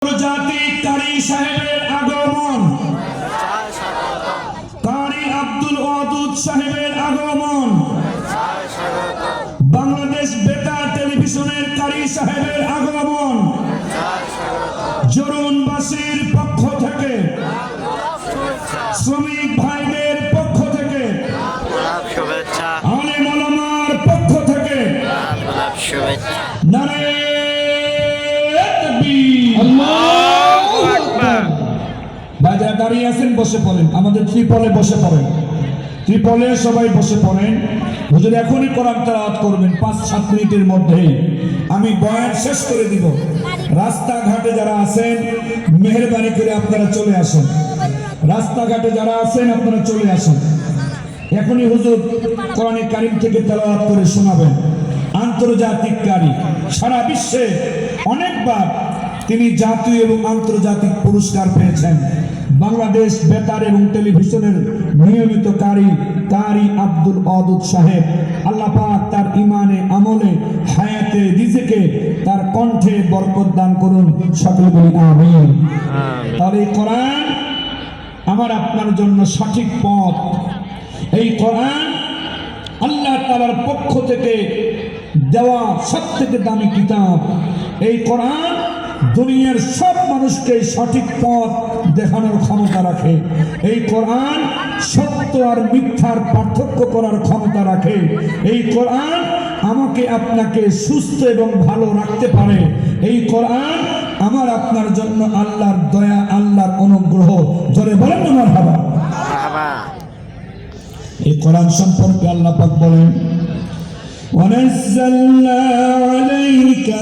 আন্তর্জাতিক কারি সাহেবের আগমন, কারি আব্দুল ওয়াদুদ সাহেবের আগমন, বাংলাদেশ বেতার টেলিভিশনের কারি সাহেবের আগমন, জরুনবাসীর পক্ষ থেকে, শ্রমিক ভাইদের পক্ষ থেকে, আলেম ওলামার পক্ষ থেকে নারে বাজার দাঁড়িয়ে আছেন, বসে পড়েন। আমাদের ত্রিপলে বসে পড়েন, ত্রিপলে সবাই বসে পড়েন। হুজুর এখনই কোরআন তেলাওয়াত করবেন 5-7 মিনিটের মধ্যেই। আমি বয়ান শেষ করে দিব। রাস্তাঘাটে যারা আছেন মেহেরবানি করে আপনারা চলে আসেন। রাস্তাঘাটে যারা আছেন আপনারা চলে আসেন। এখনই হুজুর কোরআনে কারীম থেকে তেলাওয়াত করে শোনাবেন। আন্তর্জাতিক কারি, সারা বিশ্বে অনেকবার তিনি জাতীয় এবং আন্তর্জাতিক পুরস্কার পেয়েছেন। বাংলাদেশ বেতার এবং টেলিভিশনের নিয়মিত কারি আব্দুল ওয়াদুদ সাহেব, আল্লাহ পাক তার ইমানে আমলে হায়াতে রিজিকে তার কণ্ঠে বরকত দান করুন। সকলে বলি আমিন। তাহলে এই কোরআন আমার আপনার জন্য সঠিক পথ। এই কোরআন আল্লাহ তাআলার পক্ষ থেকে দেওয়া সবথেকে দামি কিতাব। এই কোরআন দুনিয়ার সব মানুষকে সঠিক পথ দেখানোর ক্ষমতা রাখে। এই কোরআন সত্য আর মিথ্যার পার্থক্য করার ক্ষমতা রাখে। এই কোরআন আমাকে আপনাকে সুস্থ এবং ভালো রাখতে পারে। এই কোরআন আমার আপনার জন্য আল্লাহর দয়া, আল্লাহর অনুগ্রহ। জোরে বলেন না মারহাবা। এই কোরআন সম্পর্কে আল্লাহ পাক বলেন, ওয়ানাজ্জালনা আলাইকা